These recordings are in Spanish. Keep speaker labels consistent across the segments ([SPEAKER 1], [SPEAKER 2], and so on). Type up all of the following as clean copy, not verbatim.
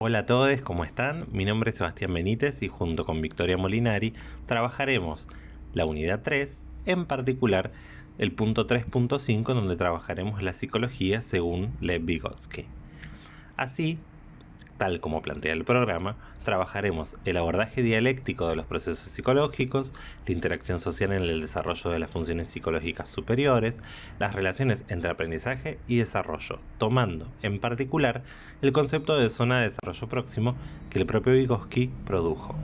[SPEAKER 1] Hola a todos, ¿cómo están? Mi nombre es Sebastián Benítez y junto con Victoria Molinari trabajaremos la unidad 3, en particular el punto 3.5 donde trabajaremos la psicología según Lev Vygotsky. Así, tal como plantea el programa, trabajaremos el abordaje dialéctico de los procesos psicológicos, la interacción social en el desarrollo de las funciones psicológicas superiores, las relaciones entre aprendizaje y desarrollo, tomando en particular el concepto de zona de desarrollo próximo que el propio Vygotsky produjo.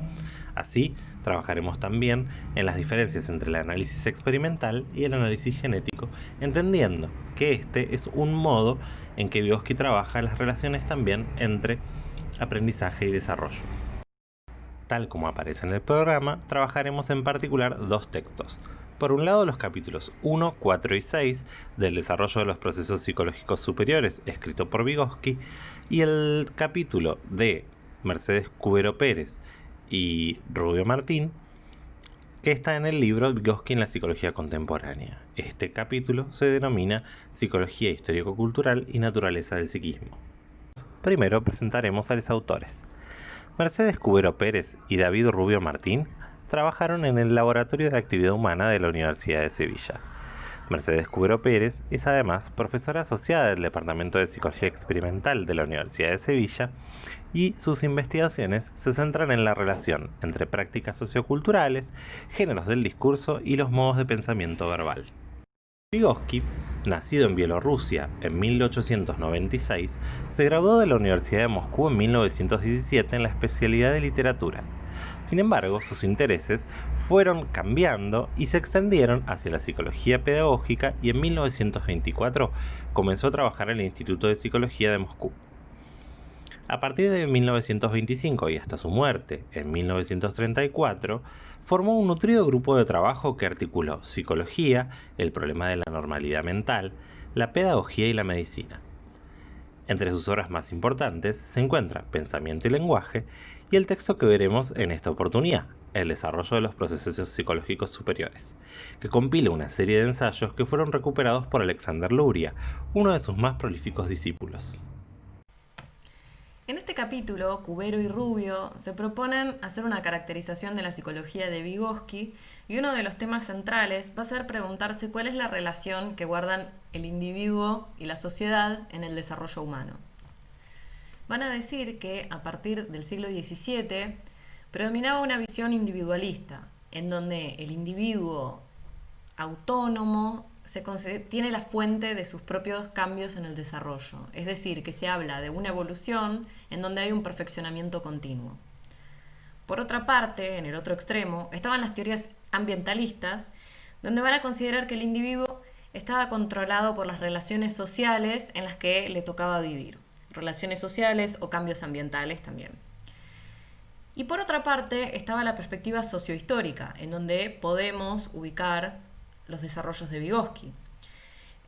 [SPEAKER 1] Así, trabajaremos también en las diferencias entre el análisis experimental y el análisis genético, entendiendo que este es un modo en que Vygotsky trabaja las relaciones también entre aprendizaje y desarrollo. Tal como aparece en el programa, trabajaremos en particular dos textos. Por un lado, los capítulos 1, 4 y 6 del desarrollo de los procesos psicológicos superiores, escrito por Vygotsky, y el capítulo de Mercedes Cubero Pérez y Rubio Martín, que está en el libro Vygotsky en la psicología contemporánea. Este capítulo se denomina Psicología histórico-cultural y naturaleza del psiquismo. Primero presentaremos a los autores. Mercedes Cubero Pérez y David Rubio Martín trabajaron en el Laboratorio de Actividad Humana de la Universidad de Sevilla. Mercedes Cubero Pérez es además profesora asociada del Departamento de Psicología Experimental de la Universidad de Sevilla y sus investigaciones se centran en la relación entre prácticas socioculturales, géneros del discurso y los modos de pensamiento verbal. Vygotsky, nacido en Bielorrusia en 1896, se graduó de la Universidad de Moscú en 1917 en la especialidad de literatura. Sin embargo, sus intereses fueron cambiando y se extendieron hacia la psicología pedagógica y en 1924 comenzó a trabajar en el Instituto de Psicología de Moscú. A partir de 1925 y hasta su muerte en 1934, formó un nutrido grupo de trabajo que articuló psicología, el problema de la normalidad mental, la pedagogía y la medicina. Entre sus obras más importantes se encuentra Pensamiento y lenguaje y el texto que veremos en esta oportunidad, El desarrollo de los procesos psicológicos superiores, que compila una serie de ensayos que fueron recuperados por Alexander Luria, uno de sus más prolíficos discípulos.
[SPEAKER 2] En este capítulo, Cubero y Rubio se proponen hacer una caracterización de la psicología de Vygotsky y uno de los temas centrales va a ser preguntarse cuál es la relación que guardan el individuo y la sociedad en el desarrollo humano. Van a decir que a partir del siglo XVII predominaba una visión individualista, en donde el individuo autónomo tiene la fuente de sus propios cambios en el desarrollo. Es decir, que se habla de una evolución en donde hay un perfeccionamiento continuo. Por otra parte, en el otro extremo, estaban las teorías ambientalistas, donde van a considerar que el individuo estaba controlado por las relaciones sociales en las que le tocaba vivir. Relaciones sociales o cambios ambientales también. Y por otra parte, estaba la perspectiva sociohistórica, en donde podemos ubicar los desarrollos de Vygotsky,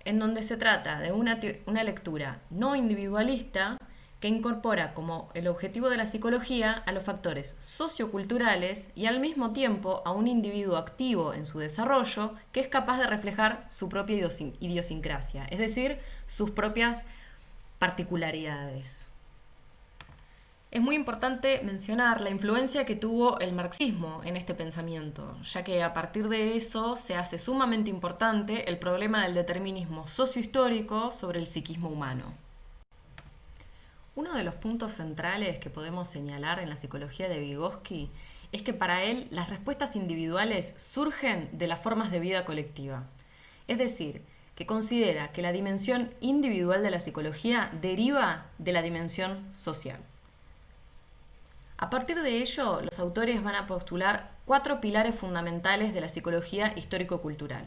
[SPEAKER 2] en donde se trata de una lectura no individualista que incorpora como el objetivo de la psicología a los factores socioculturales y al mismo tiempo a un individuo activo en su desarrollo que es capaz de reflejar su propia idiosincrasia, es decir, sus propias particularidades. Es muy importante mencionar la influencia que tuvo el marxismo en este pensamiento, ya que a partir de eso se hace sumamente importante el problema del determinismo sociohistórico sobre el psiquismo humano. Uno de los puntos centrales que podemos señalar en la psicología de Vygotsky es que para él las respuestas individuales surgen de las formas de vida colectiva. Es decir, que considera que la dimensión individual de la psicología deriva de la dimensión social. A partir de ello, los autores van a postular 4 pilares fundamentales de la psicología histórico-cultural: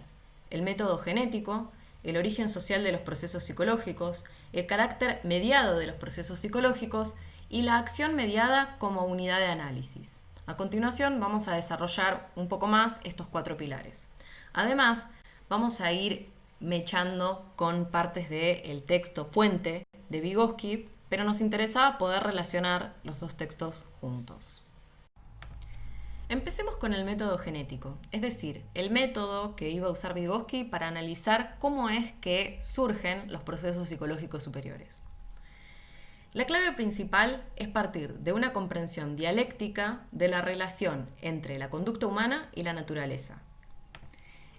[SPEAKER 2] el método genético, el origen social de los procesos psicológicos, el carácter mediado de los procesos psicológicos y la acción mediada como unidad de análisis. A continuación vamos a desarrollar un poco más estos 4 pilares. Además, vamos a ir mechando con partes del texto fuente de Vygotsky, pero nos interesaba poder relacionar los dos textos juntos. Empecemos con el método genético, es decir, el método que iba a usar Vygotsky para analizar cómo es que surgen los procesos psicológicos superiores. La clave principal es partir de una comprensión dialéctica de la relación entre la conducta humana y la naturaleza.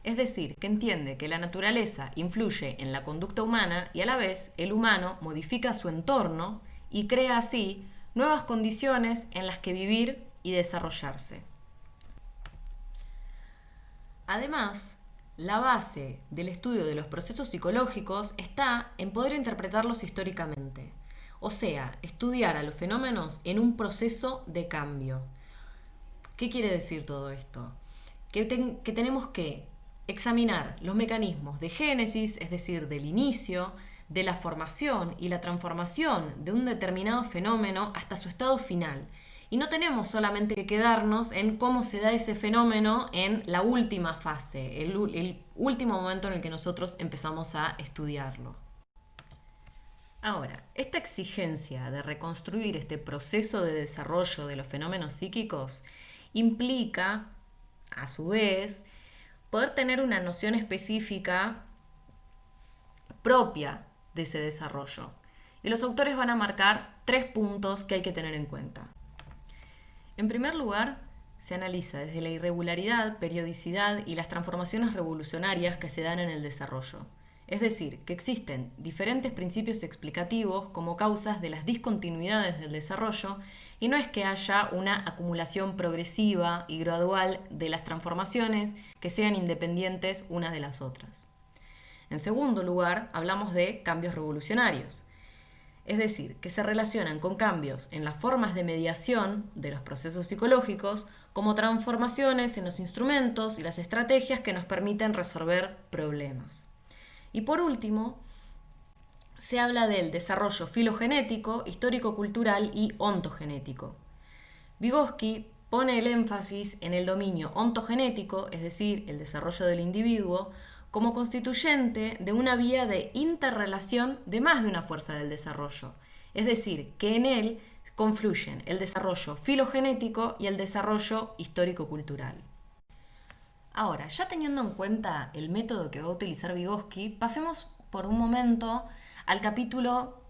[SPEAKER 2] Es decir, que entiende que la naturaleza influye en la conducta humana y a la vez el humano modifica su entorno y crea así nuevas condiciones en las que vivir y desarrollarse. Además, la base del estudio de los procesos psicológicos está en poder interpretarlos históricamente, o sea, estudiar a los fenómenos en un proceso de cambio. ¿Qué quiere decir todo esto? Que tenemos que examinar los mecanismos de génesis, es decir, del inicio, de la formación y la transformación de un determinado fenómeno hasta su estado final. Y no tenemos solamente que quedarnos en cómo se da ese fenómeno en la última fase, el último momento en el que nosotros empezamos a estudiarlo. Ahora, esta exigencia de reconstruir este proceso de desarrollo de los fenómenos psíquicos implica, a su vez, poder tener una noción específica propia de ese desarrollo. Y los autores van a marcar 3 puntos que hay que tener en cuenta. En primer lugar, se analiza desde la irregularidad, periodicidad y las transformaciones revolucionarias que se dan en el desarrollo. Es decir, que existen diferentes principios explicativos como causas de las discontinuidades del desarrollo y no es que haya una acumulación progresiva y gradual de las transformaciones que sean independientes unas de las otras. En segundo lugar, hablamos de cambios revolucionarios. Es decir, que se relacionan con cambios en las formas de mediación de los procesos psicológicos como transformaciones en los instrumentos y las estrategias que nos permiten resolver problemas. Y por último, se habla del desarrollo filogenético, histórico-cultural y ontogenético. Vygotsky pone el énfasis en el dominio ontogenético, es decir, el desarrollo del individuo, como constituyente de una vía de interrelación de más de una fuerza del desarrollo. Es decir, que en él confluyen el desarrollo filogenético y el desarrollo histórico-cultural. Ahora, ya teniendo en cuenta el método que va a utilizar Vygotsky, pasemos por un momento al capítulo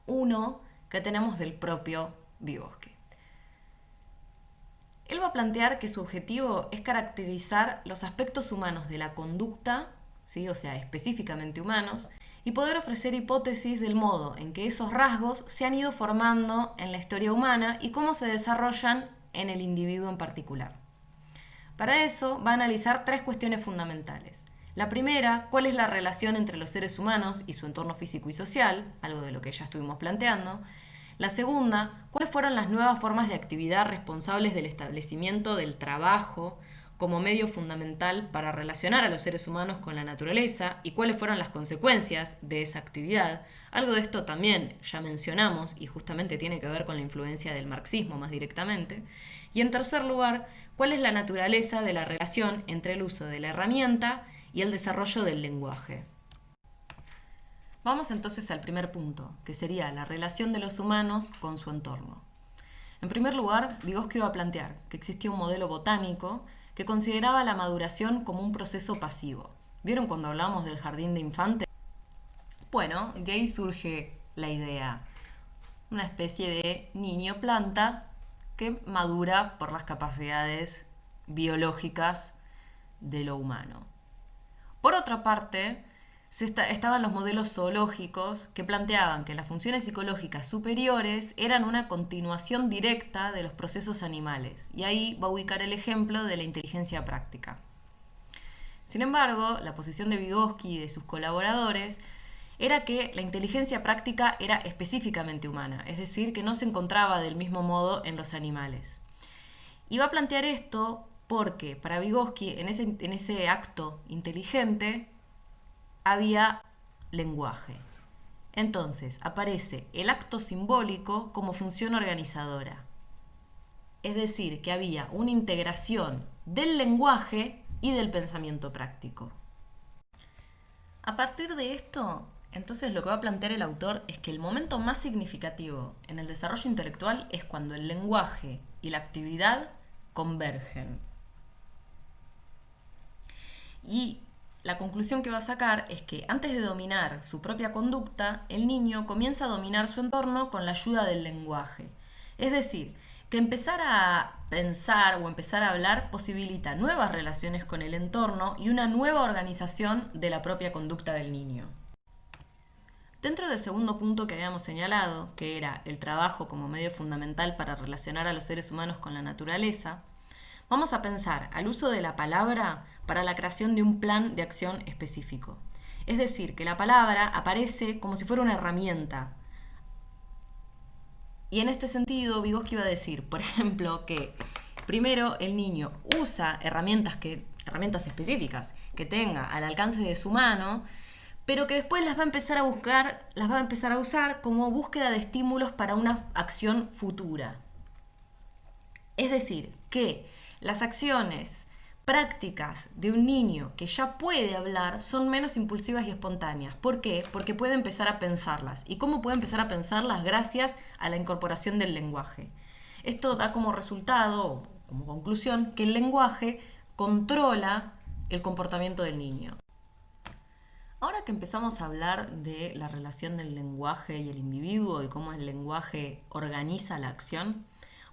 [SPEAKER 2] 1 que tenemos del propio Vygotsky. Él va a plantear que su objetivo es caracterizar los aspectos humanos de la conducta, ¿sí? O sea, específicamente humanos, y poder ofrecer hipótesis del modo en que esos rasgos se han ido formando en la historia humana y cómo se desarrollan en el individuo en particular. Para eso va a analizar 3 cuestiones fundamentales. La primera, cuál es la relación entre los seres humanos y su entorno físico y social, algo de lo que ya estuvimos planteando. La segunda, cuáles fueron las nuevas formas de actividad responsables del establecimiento del trabajo como medio fundamental para relacionar a los seres humanos con la naturaleza y cuáles fueron las consecuencias de esa actividad. Algo de esto también ya mencionamos y justamente tiene que ver con la influencia del marxismo más directamente. Y en tercer lugar, cuál es la naturaleza de la relación entre el uso de la herramienta y el desarrollo del lenguaje. Vamos entonces al primer punto, que sería la relación de los humanos con su entorno. En primer lugar, Vygotsky va a plantear que existía un modelo botánico que consideraba la maduración como un proceso pasivo. ¿Vieron cuando hablamos del jardín de infantes? Bueno, de ahí surge la idea. Una especie de niño planta que madura por las capacidades biológicas de lo humano. Por otra parte, estaban los modelos zoológicos que planteaban que las funciones psicológicas superiores eran una continuación directa de los procesos animales, y ahí va a ubicar el ejemplo de la inteligencia práctica. Sin embargo, la posición de Vygotsky y de sus colaboradores era que la inteligencia práctica era específicamente humana, es decir, que no se encontraba del mismo modo en los animales. Y va a plantear esto porque para Vygotsky en ese acto inteligente había lenguaje. Entonces aparece el acto simbólico como función organizadora. Es decir, que había una integración del lenguaje y del pensamiento práctico. A partir de esto, entonces lo que va a plantear el autor es que el momento más significativo en el desarrollo intelectual es cuando el lenguaje y la actividad convergen. Y la conclusión que va a sacar es que antes de dominar su propia conducta, el niño comienza a dominar su entorno con la ayuda del lenguaje. Es decir, que empezar a pensar o empezar a hablar posibilita nuevas relaciones con el entorno y una nueva organización de la propia conducta del niño. Dentro del segundo punto que habíamos señalado, que era el trabajo como medio fundamental para relacionar a los seres humanos con la naturaleza, vamos a pensar al uso de la palabra para la creación de un plan de acción específico. Es decir, que la palabra aparece como si fuera una herramienta. Y en este sentido, Vygotsky iba a decir, por ejemplo, que primero el niño usa herramientas específicas que tenga al alcance de su mano, pero que después las va a empezar a usar como búsqueda de estímulos para una acción futura. Es decir, que las acciones prácticas de un niño que ya puede hablar son menos impulsivas y espontáneas. ¿Por qué? Porque puede empezar a pensarlas. ¿Y cómo puede empezar a pensarlas? Gracias a la incorporación del lenguaje. Esto da como resultado, como conclusión, que el lenguaje controla el comportamiento del niño. Ahora que empezamos a hablar de la relación del lenguaje y el individuo y cómo el lenguaje organiza la acción,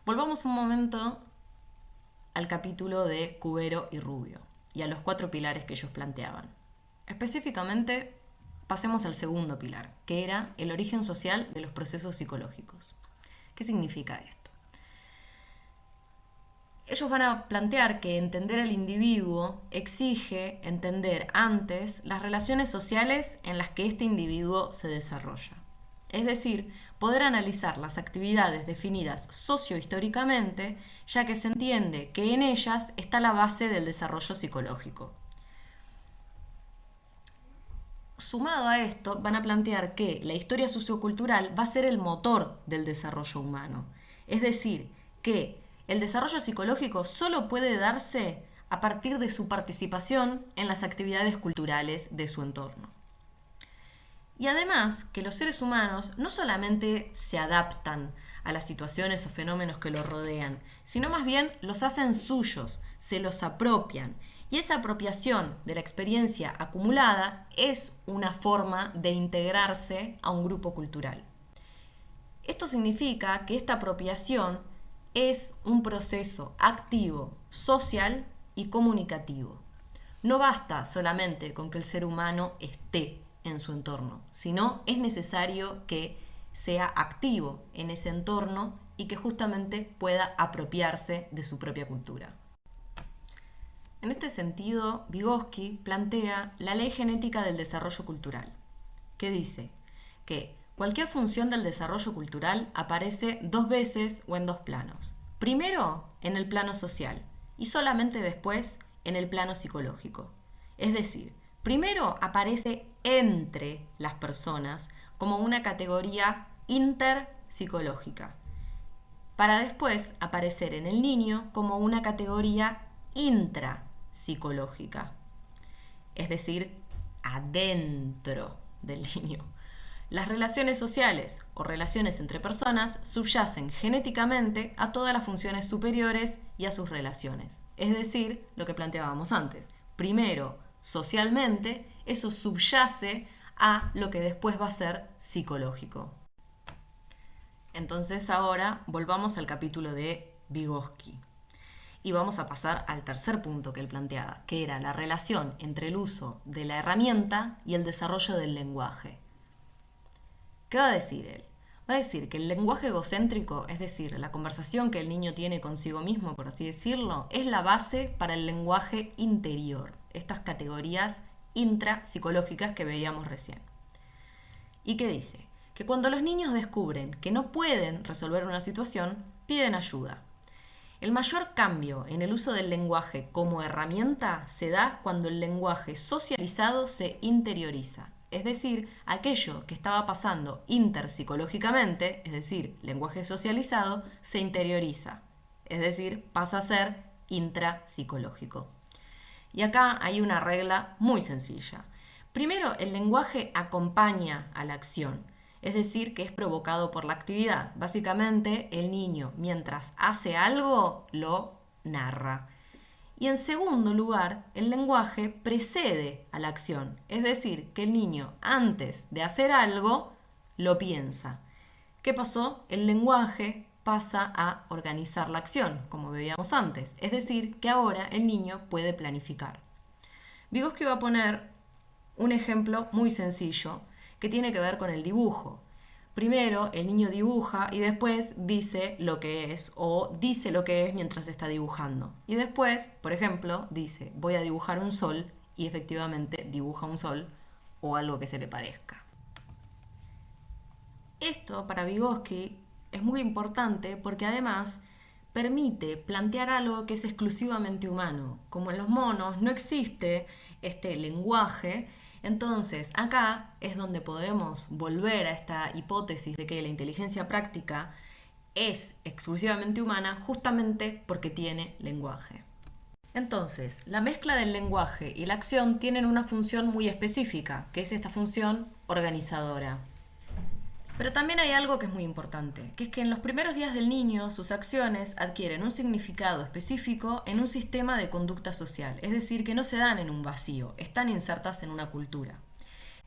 [SPEAKER 2] volvamos un momento al capítulo de Cubero y Rubio y a los 4 pilares que ellos planteaban. Específicamente, pasemos al segundo pilar, que era el origen social de los procesos psicológicos. ¿Qué significa esto? Ellos van a plantear que entender al individuo exige entender antes las relaciones sociales en las que este individuo se desarrolla. Es decir, poder analizar las actividades definidas sociohistóricamente, ya que se entiende que en ellas está la base del desarrollo psicológico. Sumado a esto, van a plantear que la historia sociocultural va a ser el motor del desarrollo humano. Es decir, que el desarrollo psicológico solo puede darse a partir de su participación en las actividades culturales de su entorno. Y además que los seres humanos no solamente se adaptan a las situaciones o fenómenos que los rodean, sino más bien los hacen suyos, se los apropian. Y esa apropiación de la experiencia acumulada es una forma de integrarse a un grupo cultural. Esto significa que esta apropiación es un proceso activo, social y comunicativo. No basta solamente con que el ser humano esté en su entorno, sino es necesario que sea activo en ese entorno y que justamente pueda apropiarse de su propia cultura. En este sentido, Vygotsky plantea la ley genética del desarrollo cultural, que dice que cualquier función del desarrollo cultural aparece 2 veces o en 2 planos. Primero, en el plano social y solamente después en el plano psicológico. Es decir, primero aparece entre las personas como una categoría interpsicológica, para después aparecer en el niño como una categoría intrapsicológica, es decir, adentro del niño. Las relaciones sociales o relaciones entre personas subyacen genéticamente a todas las funciones superiores y a sus relaciones. Es decir, lo que planteábamos antes. Primero, socialmente, eso subyace a lo que después va a ser psicológico. Entonces ahora volvamos al capítulo de Vygotsky. Y vamos a pasar al tercer punto que él planteaba, que era la relación entre el uso de la herramienta y el desarrollo del lenguaje. ¿Qué va a decir él? Va a decir que el lenguaje egocéntrico, es decir, la conversación que el niño tiene consigo mismo, por así decirlo, es la base para el lenguaje interior, estas categorías intrapsicológicas que veíamos recién. ¿Y qué dice? Que cuando los niños descubren que no pueden resolver una situación, piden ayuda. El mayor cambio en el uso del lenguaje como herramienta se da cuando el lenguaje socializado se interioriza. Es decir, aquello que estaba pasando interpsicológicamente, es decir, lenguaje socializado, se interioriza. Es decir, pasa a ser intrapsicológico. Y acá hay una regla muy sencilla. Primero, el lenguaje acompaña a la acción, es decir, que es provocado por la actividad. Básicamente, el niño, mientras hace algo, lo narra. Y en segundo lugar, el lenguaje precede a la acción, es decir, que el niño antes de hacer algo lo piensa. ¿Qué pasó? El lenguaje pasa a organizar la acción, como veíamos antes, es decir, que ahora el niño puede planificar. Vygotsky va a poner un ejemplo muy sencillo que tiene que ver con el dibujo. Primero el niño dibuja y después dice lo que es o dice lo que es mientras está dibujando. Y después, por ejemplo, dice voy a dibujar un sol y efectivamente dibuja un sol o algo que se le parezca. Esto para Vygotsky es muy importante porque además permite plantear algo que es exclusivamente humano. Como en los monos no existe este lenguaje, entonces acá es donde podemos volver a esta hipótesis de que la inteligencia práctica es exclusivamente humana justamente porque tiene lenguaje. Entonces, la mezcla del lenguaje y la acción tienen una función muy específica, que es esta función organizadora. Pero también hay algo que es muy importante, que es que en los primeros días del niño sus acciones adquieren un significado específico en un sistema de conducta social, es decir, que no se dan en un vacío, están insertas en una cultura.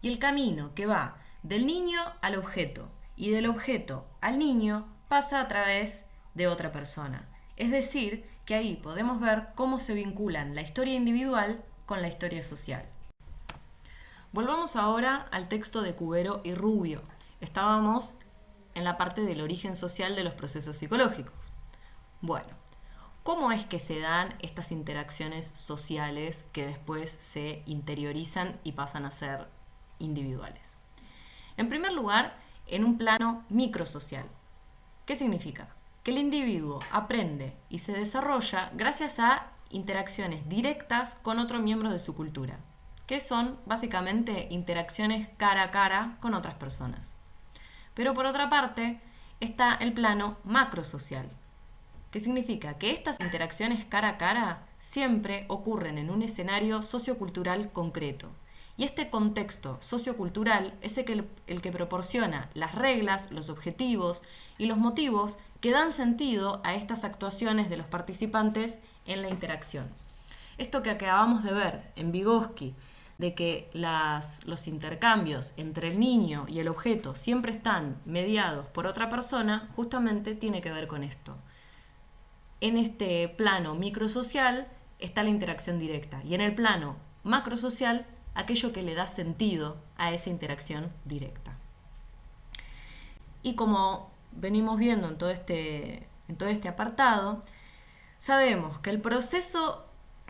[SPEAKER 2] Y el camino que va del niño al objeto y del objeto al niño pasa a través de otra persona. Es decir, que ahí podemos ver cómo se vinculan la historia individual con la historia social. Volvamos ahora al texto de Cubero y Rubio. Estábamos en la parte del origen social de los procesos psicológicos. Bueno, ¿cómo es que se dan estas interacciones sociales que después se interiorizan y pasan a ser individuales? En primer lugar, en un plano microsocial. ¿Qué significa? Que el individuo aprende y se desarrolla gracias a interacciones directas con otro miembro de su cultura, que son básicamente interacciones cara a cara con otras personas. Pero por otra parte está el plano macrosocial, que significa que estas interacciones cara a cara siempre ocurren en un escenario sociocultural concreto. Y este contexto sociocultural es el que proporciona las reglas, los objetivos y los motivos que dan sentido a estas actuaciones de los participantes en la interacción. Esto que acabamos de ver en Vygotsky, de que los intercambios entre el niño y el objeto siempre están mediados por otra persona, justamente tiene que ver con esto. En este plano microsocial está la interacción directa y en el plano macrosocial aquello que le da sentido a esa interacción directa. Y como venimos viendo en todo este apartado, sabemos que el proceso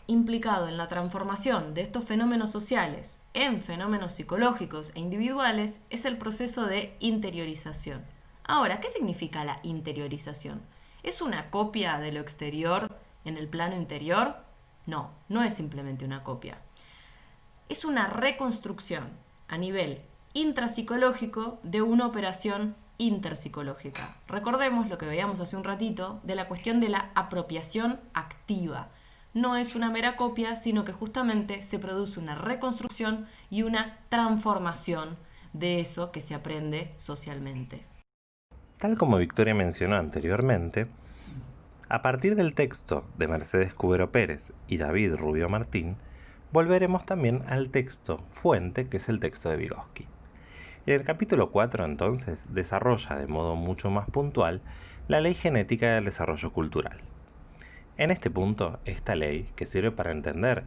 [SPEAKER 2] implicado en la transformación de estos fenómenos sociales en fenómenos psicológicos e individuales es el proceso de interiorización. Ahora, ¿qué significa la interiorización? ¿Es una copia de lo exterior en el plano interior? No, no es simplemente una copia. Es una reconstrucción a nivel intrapsicológico de una operación interpsicológica. Recordemos lo que veíamos hace un ratito de la cuestión de la apropiación activa. No es una mera copia, sino que justamente se produce una reconstrucción y una transformación de eso que se aprende socialmente.
[SPEAKER 1] Tal como Victoria mencionó anteriormente, a partir del texto de Mercedes Cubero Pérez y David Rubio Martín, volveremos también al texto fuente, que es el texto de Vygotsky. En el capítulo 4, entonces, desarrolla de modo mucho más puntual la ley genética del desarrollo cultural. En este punto, esta ley, que sirve para entender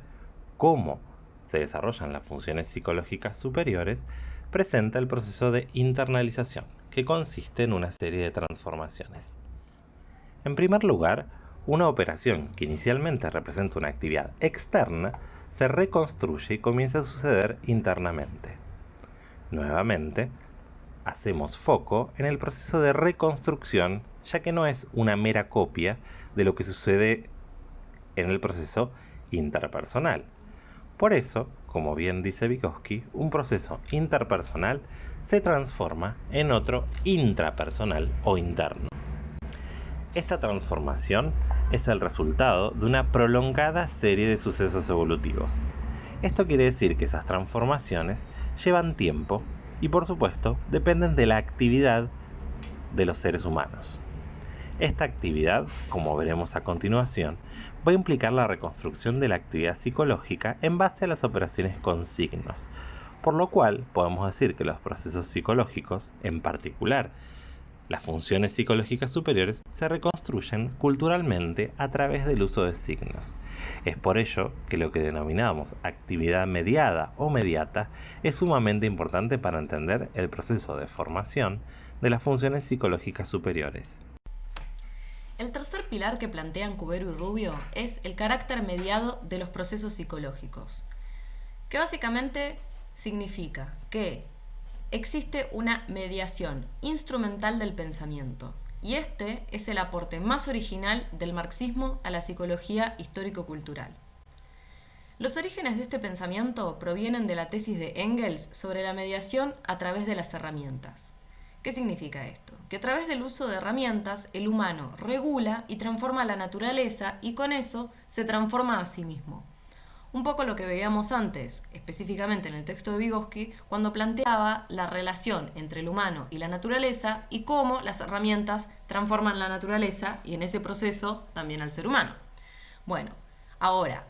[SPEAKER 1] cómo se desarrollan las funciones psicológicas superiores, presenta el proceso de internalización, que consiste en una serie de transformaciones. En primer lugar, una operación que inicialmente representa una actividad externa, se reconstruye y comienza a suceder internamente. Nuevamente, hacemos foco en el proceso de reconstrucción, ya que no es una mera copia de lo que sucede en el proceso interpersonal. Por eso, como bien dice Vygotsky, un proceso interpersonal se transforma en otro intrapersonal o interno. Esta transformación es el resultado de una prolongada serie de sucesos evolutivos. Esto quiere decir que esas transformaciones llevan tiempo y, por supuesto, dependen de la actividad de los seres humanos. Esta actividad, como veremos a continuación, va a implicar la reconstrucción de la actividad psicológica en base a las operaciones con signos, por lo cual podemos decir que los procesos psicológicos, en particular las funciones psicológicas superiores, se reconstruyen culturalmente a través del uso de signos. Es por ello que lo que denominamos actividad mediada o mediata es sumamente importante para entender el proceso de formación de las funciones psicológicas superiores.
[SPEAKER 2] El tercer pilar que plantean Cubero y Rubio es el carácter mediado de los procesos psicológicos, que básicamente significa que existe una mediación instrumental del pensamiento, y este es el aporte más original del marxismo a la psicología histórico-cultural. Los orígenes de este pensamiento provienen de la tesis de Engels sobre la mediación a través de las herramientas. ¿Qué significa esto? Que a través del uso de herramientas el humano regula y transforma la naturaleza y con eso se transforma a sí mismo. Un poco lo que veíamos antes, específicamente en el texto de Vygotsky, cuando planteaba la relación entre el humano y la naturaleza y cómo las herramientas transforman la naturaleza y en ese proceso también al ser humano. Bueno, ahora,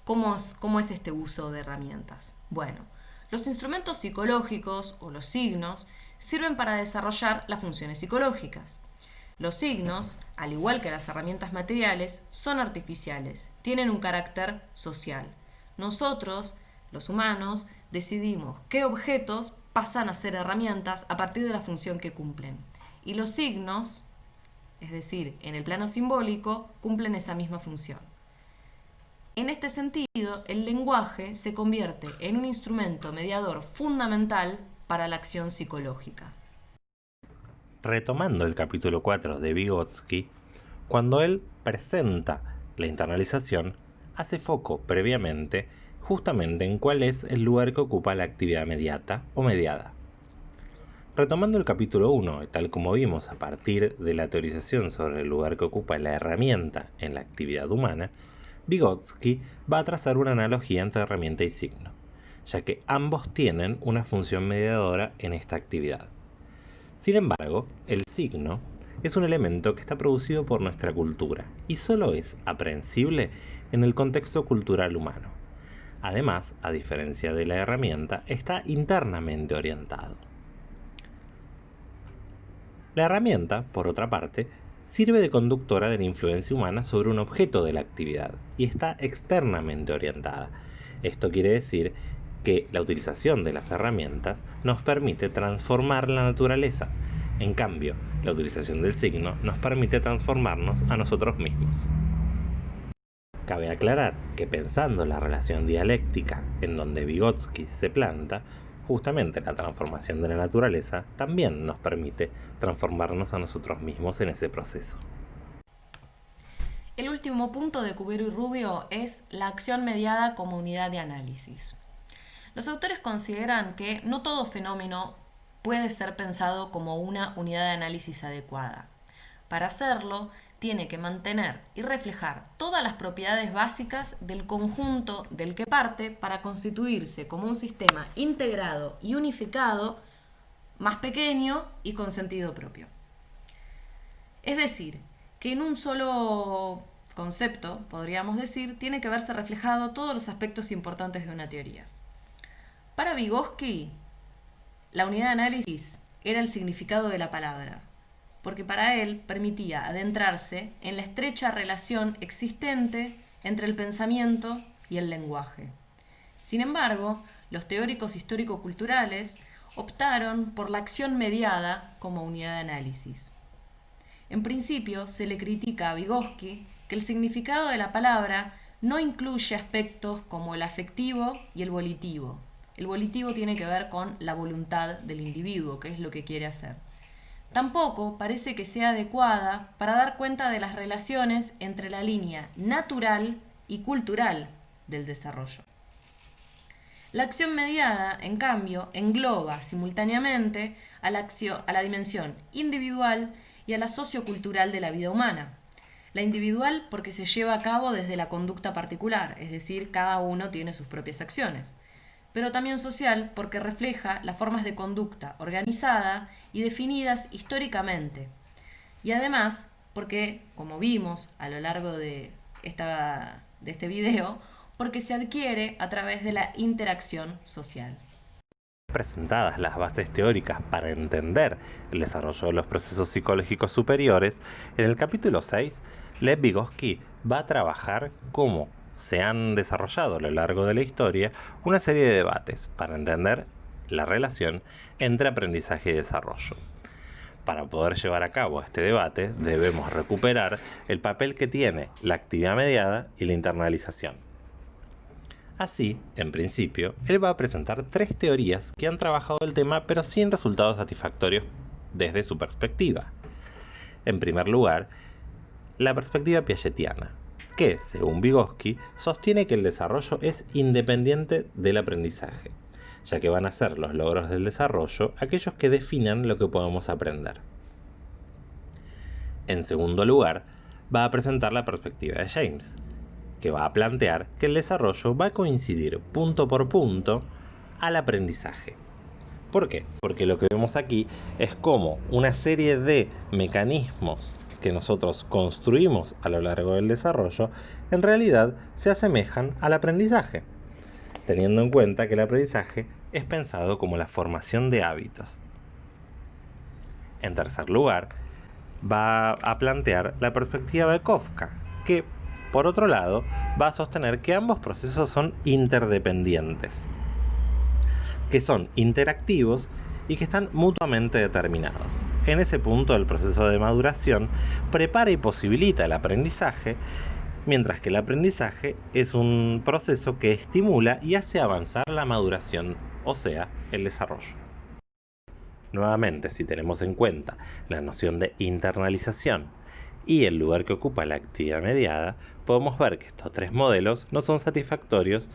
[SPEAKER 2] ¿cómo es este uso de herramientas? Bueno, los instrumentos psicológicos o los signos sirven para desarrollar las funciones psicológicas. Los signos, al igual que las herramientas materiales, son artificiales, tienen un carácter social. Nosotros, los humanos, decidimos qué objetos pasan a ser herramientas a partir de la función que cumplen. Y los signos, es decir, en el plano simbólico, cumplen esa misma función. En este sentido, el lenguaje se convierte en un instrumento mediador fundamental para la acción psicológica.
[SPEAKER 1] Retomando el capítulo 4 de Vygotsky, cuando él presenta la internalización, hace foco previamente justamente en cuál es el lugar que ocupa la actividad mediata o mediada. Retomando el capítulo 1, tal como vimos a partir de la teorización sobre el lugar que ocupa la herramienta en la actividad humana, Vygotsky va a trazar una analogía entre herramienta y signo, ya que ambos tienen una función mediadora en esta actividad. Sin embargo, el signo es un elemento que está producido por nuestra cultura y solo es aprehensible en el contexto cultural humano. Además, a diferencia de la herramienta, está internamente orientado. La herramienta, por otra parte, sirve de conductora de la influencia humana sobre un objeto de la actividad y está externamente orientada. Esto quiere decir que la utilización de las herramientas nos permite transformar la naturaleza. En cambio, la utilización del signo nos permite transformarnos a nosotros mismos. Cabe aclarar que pensando la relación dialéctica en donde Vygotsky se planta, justamente la transformación de la naturaleza también nos permite transformarnos a nosotros mismos en ese proceso.
[SPEAKER 2] El último punto de Cubero y Rubio es la acción mediada como unidad de análisis. Los autores consideran que no todo fenómeno puede ser pensado como una unidad de análisis adecuada. Para hacerlo, tiene que mantener y reflejar todas las propiedades básicas del conjunto del que parte para constituirse como un sistema integrado y unificado, más pequeño y con sentido propio. Es decir, que en un solo concepto, podríamos decir, tiene que verse reflejado todos los aspectos importantes de una teoría. Para Vygotsky, la unidad de análisis era el significado de la palabra, porque para él permitía adentrarse en la estrecha relación existente entre el pensamiento y el lenguaje. Sin embargo, los teóricos histórico-culturales optaron por la acción mediada como unidad de análisis. En principio, se le critica a Vygotsky que el significado de la palabra no incluye aspectos como el afectivo y el volitivo. El volitivo tiene que ver con la voluntad del individuo, que es lo que quiere hacer. Tampoco parece que sea adecuada para dar cuenta de las relaciones entre la línea natural y cultural del desarrollo. La acción mediada, en cambio, engloba simultáneamente a la dimensión individual y a la sociocultural de la vida humana. La individual porque se lleva a cabo desde la conducta particular, es decir, cada uno tiene sus propias acciones. Pero también social porque refleja las formas de conducta organizada y definidas históricamente. Y además Porque, como vimos a lo largo de este video, porque se adquiere a través de la interacción social.
[SPEAKER 1] Presentadas las bases teóricas para entender el desarrollo de los procesos psicológicos superiores, en el capítulo 6, Lev Vygotsky va a trabajar cómo se han desarrollado a lo largo de la historia una serie de debates para entender la relación entre aprendizaje y desarrollo. Para poder llevar a cabo este debate, debemos recuperar el papel que tiene la actividad mediada y la internalización. Así, en principio, él va a presentar 3 teorías que han trabajado el tema pero sin resultados satisfactorios desde su perspectiva. En primer lugar, la perspectiva piagetiana, que, según Vygotsky, sostiene que el desarrollo es independiente del aprendizaje, ya que van a ser los logros del desarrollo aquellos que definan lo que podemos aprender. En segundo lugar, va a presentar la perspectiva de James, que va a plantear que el desarrollo va a coincidir punto por punto al aprendizaje. ¿Por qué? Porque lo que vemos aquí es cómo una serie de mecanismos que nosotros construimos a lo largo del desarrollo en realidad se asemejan al aprendizaje, teniendo en cuenta que el aprendizaje es pensado como la formación de hábitos. En tercer lugar, va a plantear la perspectiva de Kafka, que, por otro lado, va a sostener que ambos procesos son interdependientes, que son interactivos y que están mutuamente determinados. En ese punto, el proceso de maduración prepara y posibilita el aprendizaje, mientras que el aprendizaje es un proceso que estimula y hace avanzar la maduración, o sea, el desarrollo. Nuevamente, si tenemos en cuenta la noción de internalización y el lugar que ocupa la actividad mediada, podemos ver que estos 3 modelos no son satisfactorios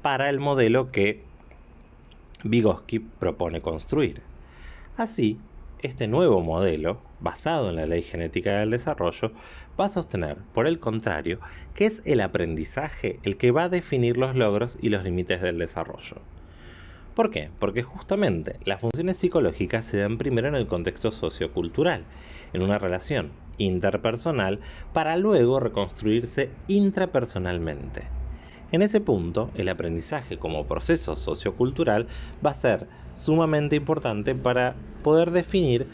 [SPEAKER 1] para el modelo que Vygotsky propone construir. Así, este nuevo modelo, basado en la ley genética del desarrollo, va a sostener, por el contrario, que es el aprendizaje el que va a definir los logros y los límites del desarrollo. ¿Por qué? Porque justamente las funciones psicológicas se dan primero en el contexto sociocultural, en una relación interpersonal, para luego reconstruirse intrapersonalmente. En ese punto, el aprendizaje como proceso sociocultural va a ser sumamente importante para poder definir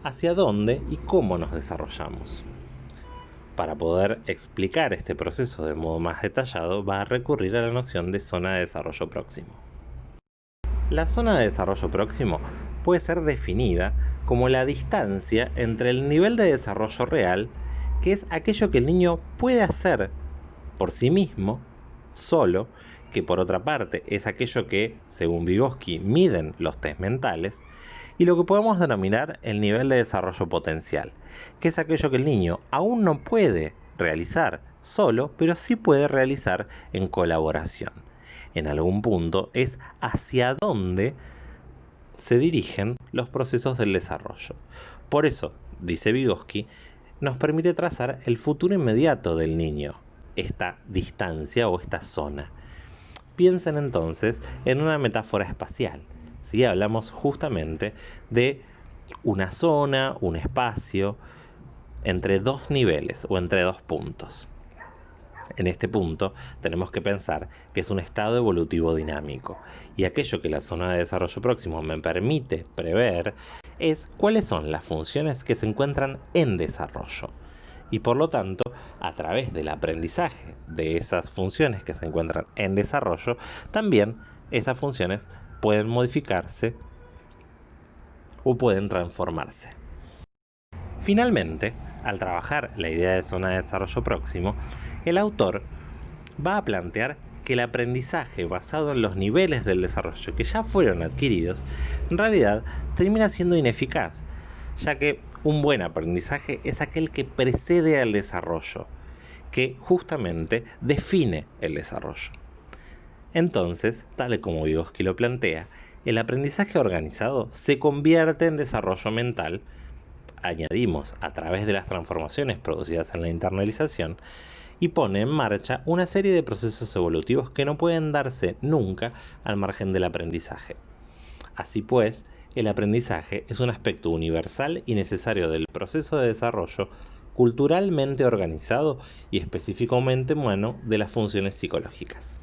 [SPEAKER 1] hacia dónde y cómo nos desarrollamos. Para poder explicar este proceso de modo más detallado, va a recurrir a la noción de zona de desarrollo próximo. La zona de desarrollo próximo puede ser definida como la distancia entre el nivel de desarrollo real, que es aquello que el niño puede hacer por sí mismo, solo, que por otra parte es aquello que, según Vygotsky, miden los test mentales, y lo que podemos denominar el nivel de desarrollo potencial, que es aquello que el niño aún no puede realizar solo, pero sí puede realizar en colaboración. En algún punto es hacia dónde se dirigen los procesos del desarrollo. Por eso, dice Vygotsky, nos permite trazar el futuro inmediato del niño, esta distancia o esta zona. Piensen entonces en una metáfora espacial. ¿Sí? Hablamos justamente de una zona, un espacio, entre 2 niveles o entre 2 puntos. En este punto tenemos que pensar que es un estado evolutivo dinámico, y aquello que la zona de desarrollo próximo me permite prever es cuáles son las funciones que se encuentran en desarrollo. Y por lo tanto, a través del aprendizaje de esas funciones que se encuentran en desarrollo, también esas funciones pueden modificarse o pueden transformarse. Finalmente, al trabajar la idea de zona de desarrollo próximo, el autor va a plantear que el aprendizaje basado en los niveles del desarrollo que ya fueron adquiridos, en realidad termina siendo ineficaz, ya que un buen aprendizaje es aquel que precede al desarrollo, que justamente define el desarrollo. Entonces, tal y como Vygotsky lo plantea, el aprendizaje organizado se convierte en desarrollo mental, añadimos a través de las transformaciones producidas en la internalización, y pone en marcha una serie de procesos evolutivos que no pueden darse nunca al margen del aprendizaje. Así pues, El aprendizaje es un aspecto universal y necesario del proceso de desarrollo culturalmente organizado y específicamente humano de las funciones psicológicas.